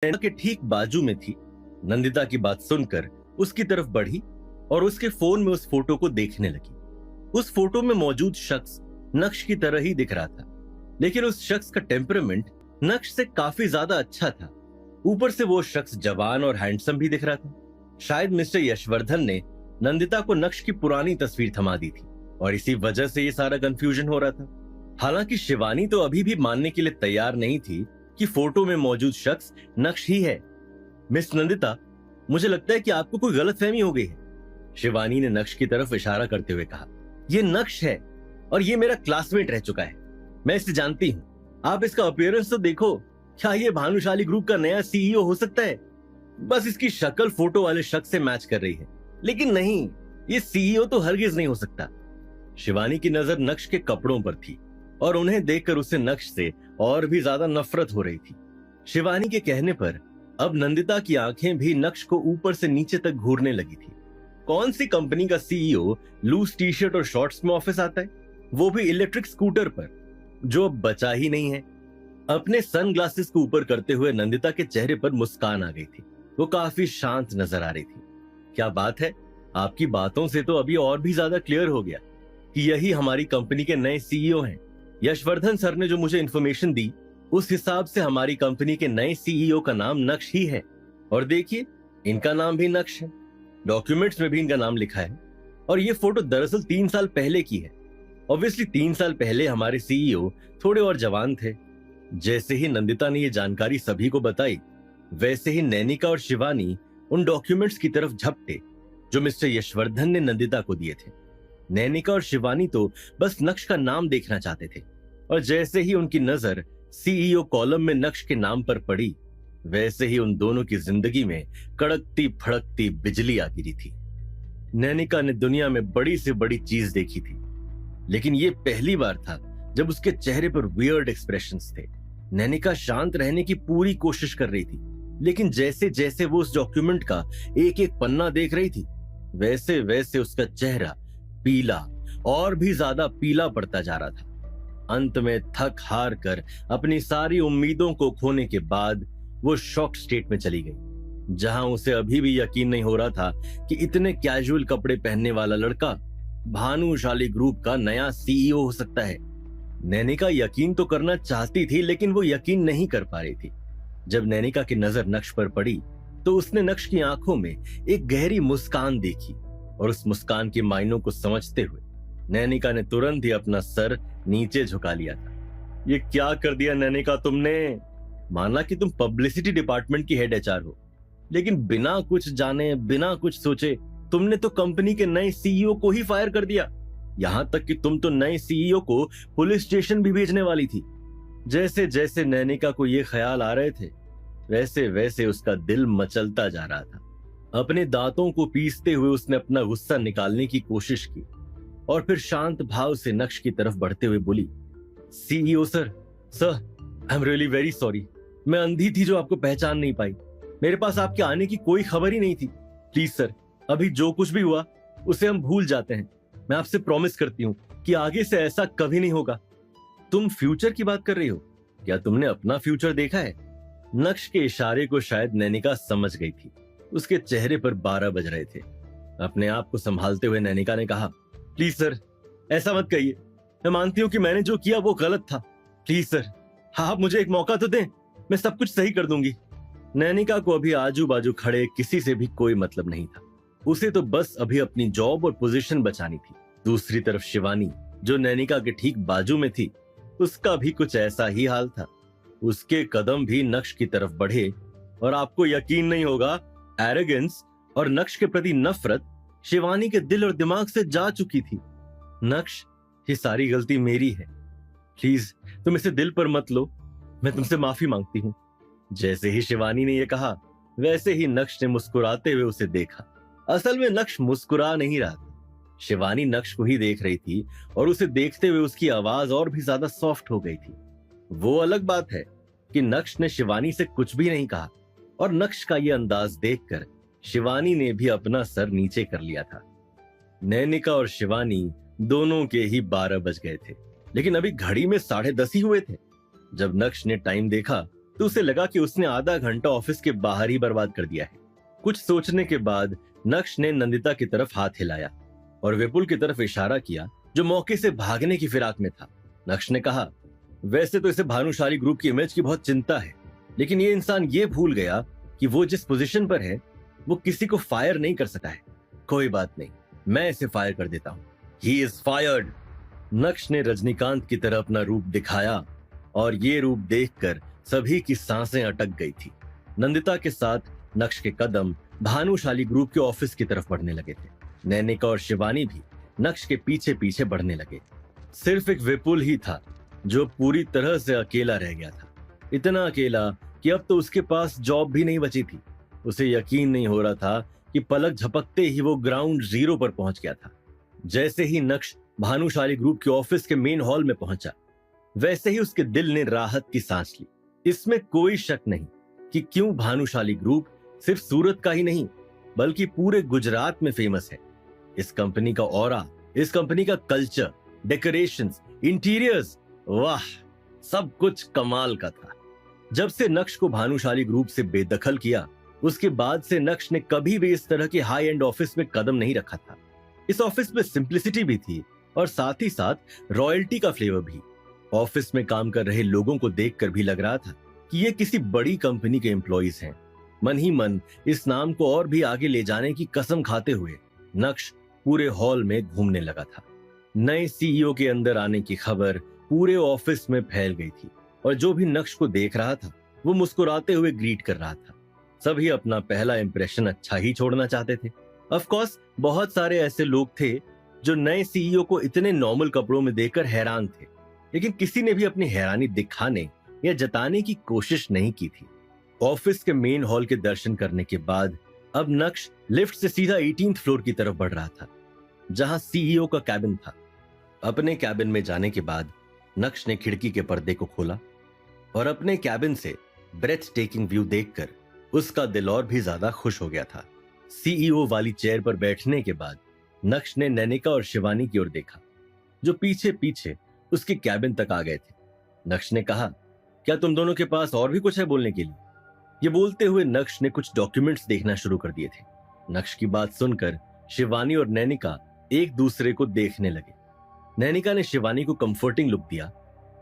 नैना के ठीक बाजू में थी। नंदिता की बात सुनकर उसकी तरफ बढ़ी और उसके फोन में उस फोटो को देखने लगी। उस फोटो में मौजूद शख्स नक्श की तरह ही दिख रहा था, लेकिन उस शख्स का टेम्परामेंट नक्श से काफी ज्यादा अच्छा था। ऊपर से वो शख्स जवान और हैंडसम भी दिख रहा था। शायद मिस्टर यशवर्धन ने नंदिता को नक्श की पुरानी तस्वीर थमा दी थी और इसी वजह से ये सारा कंफ्यूजन हो रहा था। हालांकि शिवानी तो अभी भी मानने के लिए तैयार नहीं थी कि फोटो में मौजूद शख्स नक्श ही है। मिस नंदिता, मुझे लगता है कि आपको कोई गलतफहमी हो गई है, शिवानी ने नक्श की तरफ इशारा करते हुए कहा। ये नक्श है और ये मेरा क्लासमेट रह चुका है। मैं इसे जानती हूँ। आप इसका अपीयरेंस तो देखो। क्या ये भानुशाली ग्रुप का नया सीईओ हो सकता है? बस इसकी शक्ल फोटो वाले शख्स से मैच कर रही है, लेकिन नहीं, ये सीईओ तो हरगिज नहीं हो सकता। शिवानी की नजर नक्श के कपड़ों पर थी और उन्हें देखकर उसे नक्श से और भी ज्यादा नफरत हो रही थी। शिवानी के कहने पर अब नंदिता की आंखें भी नक्श को ऊपर से नीचे तक घूरने लगी थी। कौन सी कंपनी का सीईओ लूज टी शर्ट और शॉर्ट्स में ऑफिस आता है, वो भी इलेक्ट्रिक स्कूटर पर, जो अब बचा ही नहीं है। अपने सनग्लासेस को ऊपर करते हुए नंदिता के चेहरे पर मुस्कान आ गई थी। वो काफी शांत नजर आ रही थी। क्या बात है, आपकी बातों से तो अभी और भी ज्यादा क्लियर हो गया कि यही हमारी कंपनी के नए सीईओ हैं। यशवर्धन सर ने जो मुझे इंफॉर्मेशन दी, उस हिसाब से हमारी कंपनी के नए सीईओ का नाम नक्श ही है। और देखिए, इनका नाम भी नक्श है। डॉक्यूमेंट्स में भी इनका नाम लिखा है। और ये फोटो दरअसल 3 साल पहले की है। ऑब्वियसली 3 साल पहले हमारे सीईओ थोड़े और जवान थे। जैसे ही नंदिता ने ये जानकारी सभी को बताई, वैसे ही नैनिका और शिवानी उन डॉक्यूमेंट्स की तरफ झपटे जो मिस्टर यशवर्धन ने नंदिता को दिए थे। नैनिका और शिवानी तो बस नक्श का नाम देखना चाहते थे, और जैसे ही उनकी नजर सीईओ कॉलम में नक्श के नाम पर पड़ी, वैसे ही उन दोनों की जिंदगी में कड़कती फड़कती बिजली आ गिरी थी। नैनिका ने दुनिया में बड़ी से बड़ी चीज देखी थी, लेकिन ये पहली बार था जब उसके चेहरे पर वियर्ड एक्सप्रेशंस थे। नैनिका शांत रहने की पूरी कोशिश कर रही थी, लेकिन जैसे जैसे वो उस डॉक्यूमेंट का एक एक पन्ना देख रही थी, वैसे वैसे उसका चेहरा पीला और भी ज्यादा पीला पड़ता जा रहा था। अंत में थक हार कर अपनी सारी उम्मीदों को खोने के बाद वो शॉक स्टेट में चली गई, जहां उसे अभी भी यकीन नहीं हो रहा था कि इतने कैजुअल कपड़े पहनने वाला लड़का भानुशाली ग्रुप का नया सीईओ हो सकता है। नैनिका यकीन तो करना चाहती थी, लेकिन वो यकीन नहीं कर पा रही थी। जब नैनिका की नजर नक्श पर पड़ी, तो उसने नक्श की आंखों में एक गहरी मुस्कान देखी, और उस मुस्कान के मायनों को समझते हुए नैनिका ने तुरंत ही अपना सर नीचे झुका लिया था। ये क्या कर दिया नैनिका तुमने? माना कि तुम पब्लिसिटी डिपार्टमेंट की हेड एचआर हो, लेकिन बिना कुछ जाने बिना कुछ सोचे तुमने तो कंपनी के नए सीईओ को ही फायर कर दिया। यहां तक कि तुम तो नए सीईओ को पुलिस स्टेशन भी भेजने वाली थी। जैसे जैसे नैनिका को ये ख्याल आ रहे थे, वैसे वैसे उसका दिल मचलता जा रहा था। अपने दांतों को पीसते हुए उसने अपना गुस्सा निकालने की कोशिश की और फिर शांत भाव से नक्श की तरफ बढ़ते हुए बोली, CEO sir, I am really very sorry. मैं अंधी थी जो आपको पहचान नहीं पाई। मेरे पास आपके आने की कोई खबर ही नहीं थी। प्लीज सर, अभी जो कुछ भी हुआ उसे हम भूल जाते हैं। मैं आपसे प्रॉमिस करती हूँ कि आगे से ऐसा कभी नहीं होगा। तुम फ्यूचर की बात कर रही हो? क्या तुमने अपना फ्यूचर देखा है? नक्श के इशारे को शायद नैनिका समझ गई थी। उसके चेहरे पर 12 बज रहे थे। अपने आप को संभालते हुए नैनिका ने कहा, प्लीज सर, ऐसा मत कहिए। मैं मानती हूँ कि मैंने जो किया वो गलत था। प्लीज सर, आप मुझे एक मौका तो दें, मैं सब कुछ सही कर दूंगी। नैनिका को अभी आजू बाजू खड़े किसी से भी कोई मतलब नहीं था। उसे तो बस अभी अपनी जॉब और पोजीशन बचानी थी। दूसरी तरफ शिवानी, जो नैनिका के ठीक बाजू में थी, उसका भी कुछ ऐसा ही हाल था। उसके कदम भी नक्श की तरफ बढ़े, और आपको यकीन नहीं होगा, एरोगेंस और नक्श के प्रति नफरत शिवानी के दिल और दिमाग से जा चुकी थी। नक्श, ये सारी गलती मेरी है। प्लीज तुम इसे दिल पर मत लो, मैं तुमसे माफी मांगती हूँ। जैसे ही शिवानी ने यह कहा, वैसे ही नक्श ने मुस्कुराते हुए उसे देखा। असल में नक्श मुस्कुरा नहीं रहा था। शिवानी नक्श को ही देख रही थी, और उसे देखते हुए उसकी आवाज और भी ज्यादा सॉफ्ट हो गई थी। वो अलग बात है कि नक्श ने शिवानी से कुछ भी नहीं कहा, और नक्श का यह अंदाज देखकर शिवानी ने भी अपना सर नीचे कर लिया था। नैनिका और शिवानी दोनों के ही 12 बज गए थे, लेकिन अभी घड़ी में 10:30 ही हुए थे। जब नक्श ने टाइम देखा, तो उसे लगा कि उसने आधा घंटा ऑफिस के बाहर ही बर्बाद कर दिया है। कुछ सोचने के बाद नक्श ने नंदिता की तरफ हाथ हिलाया और विपुल की तरफ इशारा किया, जो मौके से भागने की फिराक में था। नक्श ने कहा, वैसे तो इसे भानुशाली ग्रुप की इमेज की बहुत चिंता है, लेकिन ये इंसान ये भूल गया कि वो जिस पोजीशन पर है वो किसी को फायर नहीं कर सकता है। कोई बात नहीं, मैं इसे फायर कर देता हूँ। He is fired. नक्श ने रजनीकांत की तरह अपना रूप दिखाया और ये रूप देखकर सभी की सांसें अटक गई थी। नंदिता के साथ नक्श के कदम भानुशाली ग्रुप के ऑफिस की तरफ बढ़ने लगे थे। नैनिका और शिवानी भी नक्श के पीछे पीछे बढ़ने लगे। सिर्फ एक विपुल ही था जो पूरी तरह से अकेला रह गया था। इतना अकेला कि अब तो उसके पास जॉब भी नहीं बची थी। उसे यकीन नहीं हो रहा था कि पलक झपकते ही वो ग्राउंड जीरो पर पहुंच गया था। जैसे ही नक्श भानुशाली ग्रुप के ऑफिस के मेन हॉल में पहुंचा, वैसे ही उसके दिल ने राहत की सांस ली। इसमें कोई शक नहीं कि क्यों भानुशाली ग्रुप सिर्फ सूरत का ही नहीं बल्कि पूरे गुजरात में फेमस है। इस कंपनी का ऑरा, इस कंपनी का कल्चर, डेकोरेशंस, इंटीरियर्स, वाह, सब कुछ कमाल का था। जब से नक्श को भानुशाली ग्रुप से बेदखल किया, उसके बाद से नक्श ने कभी भी इस तरह के हाई एंड ऑफिस में कदम नहीं रखा था। इस ऑफिस में सिंप्लिसिटी भी थी और साथ ही साथ रॉयल्टी का फ्लेवर भी। ऑफिस में काम कर रहे लोगों को देखकर भी लग रहा था कि ये किसी बड़ी कंपनी के एम्प्लॉइज हैं। मन ही मन इस नाम को और भी आगे ले जाने की कसम खाते हुए नक्श पूरे हॉल में घूमने लगा था। नए सीईओ के अंदर आने की खबर पूरे ऑफिस में फैल गई थी और जो भी नक्श को देख रहा था वो मुस्कुराते हुए ग्रीट कर रहा था। सभी अपना पहला इंप्रेशन अच्छा ही छोड़ना चाहते थे। ऑफ कोर्स बहुत सारे ऐसे लोग थे जो नए सीईओ को इतने नॉर्मल कपड़ों में देखकर हैरान थे, लेकिन किसी ने भी अपनी हैरानी दिखाने या जताने की कोशिश नहीं की थी। ऑफिस के मेन हॉल के दर्शन करने के बाद अब नक्श लिफ्ट से सीधा 18th फ्लोर की तरफ बढ़ रहा था, जहां सीईओ का कैबिन था। अपने कैबिन में जाने के बाद नक्श ने खिड़की के पर्दे को खोला और अपने कैबिन से ब्रेथ टेकिंग व्यू देखकर उसका दिल और भी ज्यादा खुश हो गया था। सीईओ वाली चेयर पर बैठने के बाद नक्श ने नैनिका और शिवानी की ओर देखा, जो पीछे पीछे उसके कैबिन तक आ गए थे। नक्श ने कहा, क्या तुम दोनों के पास और भी कुछ है बोलने के लिए? ये बोलते हुए नक्श ने कुछ डॉक्यूमेंट्स देखना शुरू कर दिए थे। नक्श की बात सुनकर शिवानी और नैनिका एक दूसरे को देखने लगे। नैनिका ने शिवानी को कंफर्टिंग लुक दिया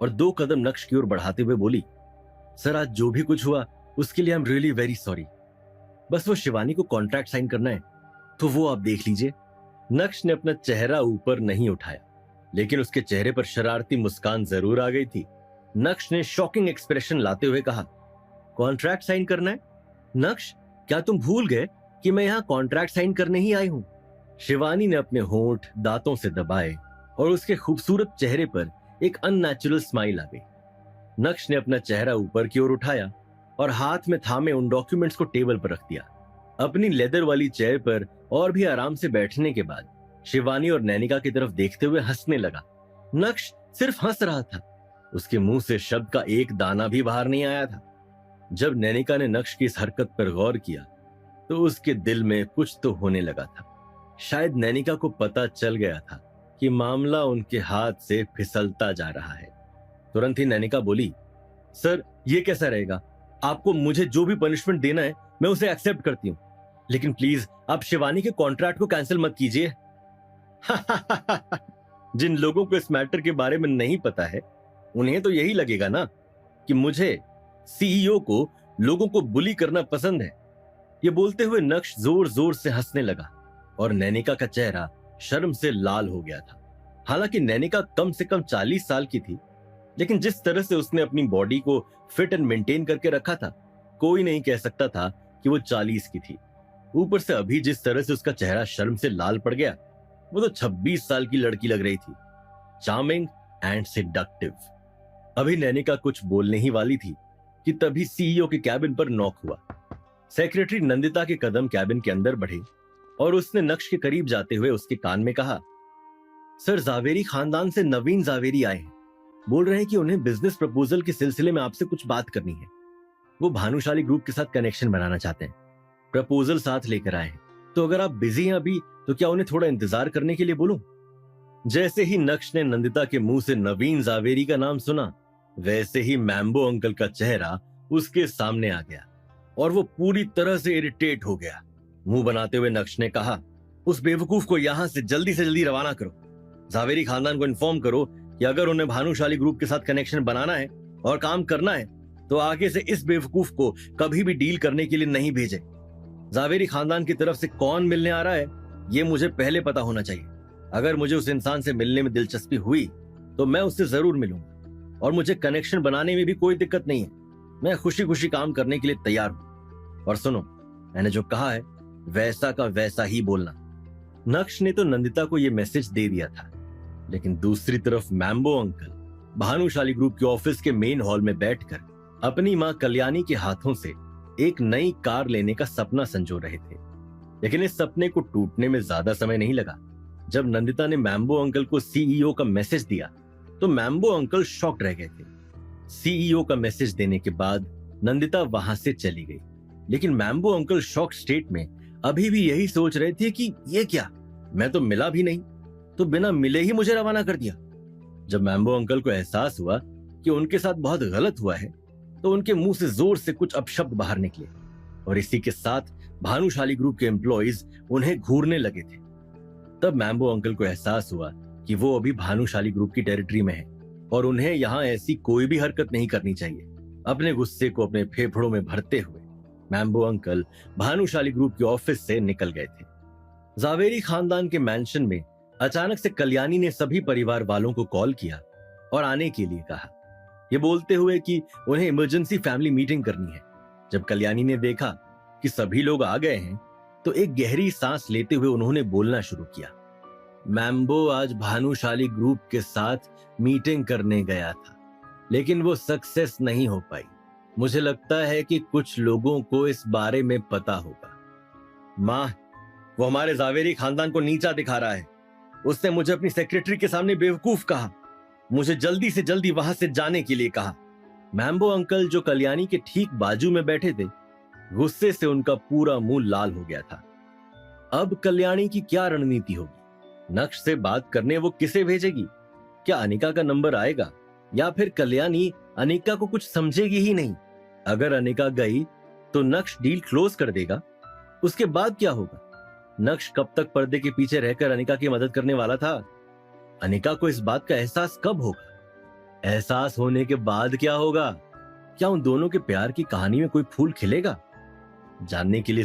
और 2 कदम नक्श की ओर बढ़ाते हुए बोली, सर आज जो भी कुछ हुआ उसके लिए I am really very sorry. बस वो शिवानी को कॉन्ट्रैक्ट साइन करना है तो वो आप देख लीजिए। नक्श ने अपना चेहरा ऊपर नहीं उठाया, लेकिन उसके चेहरे पर शरारती मुस्कान जरूर आ गई थी। नक्श ने शॉकिंग एक्सप्रेशन लाते हुए कहा, कॉन्ट्रैक्ट साइन करना है? नक्श, क्या तुम भूल गए कि मैं यहाँ कॉन्ट्रैक्ट साइन करने ही आई हूँ? शिवानी ने अपने होंठ दांतों से दबाए और उसके खूबसूरत चेहरे पर एक अननेचुरल स्माइल आ गई। नक्श ने अपना चेहरा ऊपर की ओर उठाया और हाथ में थामे उन डॉक्यूमेंट्स को टेबल पर रख दिया। अपनी लेदर वाली चेयर पर और भी आराम से बैठने के बाद शिवानी और नैनिका की तरफ देखते हुए हंसने लगा। नक्श सिर्फ हंस रहा था, उसके मुंह से शब्द का एक दाना भी बाहर नहीं आया था। जब नैनिका ने नक्श की इस हरकत पर गौर किया तो उसके दिल में कुछ तो होने लगा था। शायद नैनिका को पता चल गया था कि मामला उनके हाथ से फिसलता जा रहा है। तुरंत ही नैनिका बोली, सर ये कैसा रहेगा? आपको मुझे जो भी पनिशमेंट देना है मैं उसे एक्सेप्ट करती हूँ, लेकिन प्लीज आप शिवानी के कॉन्ट्रैक्ट को कैंसिल मत कीजिए। जिन लोगों को इस मैटर के बारे में नहीं पता है उन्हें तो यही लगेगा ना कि मुझे सीईओ को लोगों को बुली करना पसंद है। ये बोलते हुए नक्श जोर जोर से हंसने लगा और नैनिका का चेहरा शर्म से लाल हो गया था। हालांकि नैनिका कम से कम 40 साल की थी, लेकिन जिस तरह से उसने अपनी बॉडी को फिट एंड मेंटेन करके रखा था, कोई नहीं कह सकता था कि वो 40 की थी। ऊपर से अभी जिस तरह से उसका चेहरा शर्म से लाल पड़ गया, वो तो 26 साल की लड़की लग रही थी, चार्मिंग एंड सेडक्टिव। अभी नैनिका कुछ बोलने ही वाली थी कि तभी सीईओ के कैबिन पर नॉक हुआ। सेक्रेटरी नंदिता के कदम कैबिन के अंदर बढ़े और उसने नक्श के करीब जाते हुए उसके कान में कहा, सर जावेरी खानदान से नवीन जावेरी आए हैं, बोल रहे हैं कि उन्हें बिजनेस प्रपोजल के सिलसिले में आपसे कुछ बात करनी है। वो भानुशाली ग्रुप के साथ कनेक्शन बनाना चाहते हैं, प्रपोजल साथ लेकर आए हैं, तो अगर आप बिजी हैं अभी तो क्या उन्हें थोड़ा इंतजार करने के लिए बोलूं? जैसे ही नक्श ने नंदिता के मुंह से नवीन जावेरी का नाम सुना, वैसे ही मैम्बो अंकल का चेहरा उसके सामने आ गया और वो पूरी तरह से इरिटेट हो गया। मुंह बनाते हुए नक्श ने कहा, उस बेवकूफ को यहां से जल्दी रवाना करो। जावेरी खानदान को इन्फॉर्म करो कि अगर उन्हें भानुशाली ग्रुप के साथ कनेक्शन बनाना है और काम करना है तो आगे से इस बेवकूफ को कभी भी डील करने के लिए नहीं भेजे। जावेरी खानदान की तरफ से कौन मिलने आ रहा है ये मुझे पहले पता होना चाहिए। अगर मुझे उस इंसान से मिलने में दिलचस्पी हुई तो मैं उससे जरूर मिलूंगा और मुझे कनेक्शन बनाने में भी कोई दिक्कत नहीं है। मैं खुशी खुशी काम करने के लिए तैयार हूं। और सुनो, मैंने जो कहा है वैसा का वैसा ही बोलना। नक्श ने तो नंदिता को यह मैसेज दे दिया था, लेकिन दूसरी तरफ मैम्बो अंकल भानुशाली ग्रुप के ऑफिस के मेन हॉल में बैठकर अपनी मां कल्याणी के हाथों से एक नई कार लेने का सपना संजो रहे थे। लेकिन इस सपने को टूटने में ज्यादा समय नहीं लगा। जब नंदिता ने मैम्बो अंकल को सीईओ का मैसेज दिया तो मैम्बो अंकल शॉक्ड रह गए थे। सीईओ का मैसेज देने के बाद नंदिता वहां से चली गई, लेकिन मैम्बो अंकल शॉक स्टेट में अभी भी यही सोच रहे थे कि ये क्या, मैं तो मिला भी नहीं, तो बिना मिले ही मुझे रवाना कर दिया। जब मैम्बो अंकल को एहसास हुआ कि उनके साथ बहुत गलत हुआ है तो उनके मुंह से जोर से कुछ अपशब्द बाहर निकले और इसी के साथ भानुशाली ग्रुप के एम्प्लॉइज उन्हें घूरने लगे थे। तब मैम्बो अंकल को एहसास हुआ कि वो अभी भानुशाली ग्रुप की टेरिटरी में है और उन्हें यहाँ ऐसी कोई भी हरकत नहीं करनी चाहिए। अपने गुस्से को अपने फेफड़ों में भरते हुए मैम्बो अंकल भानुशाली ग्रुप के ऑफिस से निकल गए थे। जावेरी खानदान के मैंशन में अचानक से कल्याणी ने सभी परिवार वालों को कॉल किया और आने के लिए कहा, ये बोलते हुए कि उन्हें इमरजेंसी फैमिली मीटिंग करनी है। जब कल्याणी ने देखा कि सभी लोग आ गए हैं तो एक गहरी सांस लेते हुए उन्होंने बोलना शुरू किया। मैम्बो आज भानुशाली ग्रुप के साथ मीटिंग करने गया था, लेकिन वो सक्सेस नहीं हो पाई। मुझे लगता है कि कुछ लोगों को इस बारे में पता होगा। मां, वो हमारे जावेरी खानदान को नीचा दिखा रहा है। उसने मुझे अपनी सेक्रेटरी के सामने बेवकूफ कहा, मुझे जल्दी से जल्दी वहां से जाने के लिए कहा। मैम्बो अंकल जो कल्याणी के ठीक बाजू में बैठे थे, गुस्से से उनका पूरा मुंह लाल हो गया था। अब कल्याणी की क्या रणनीति होगी? नक्श से बात करने वो किसे भेजेगी? क्या अनिका का नंबर आएगा या फिर कल्याणी अनिका को कुछ समझेगी ही नहीं? अगर अनिका गई तो नक्श डील क्लोज कर देगा। उसके बाद क्या होगा? नक्श कब तक पर्दे के पीछे रहकर अनिका की मदद करने वाला था? अनिका को इस बात का एहसास कब होगा? एहसास होने के बाद क्या होगा? क्या उन दोनों के प्यार की कहानी में कोई फूल खिलेगा? जानने के लिए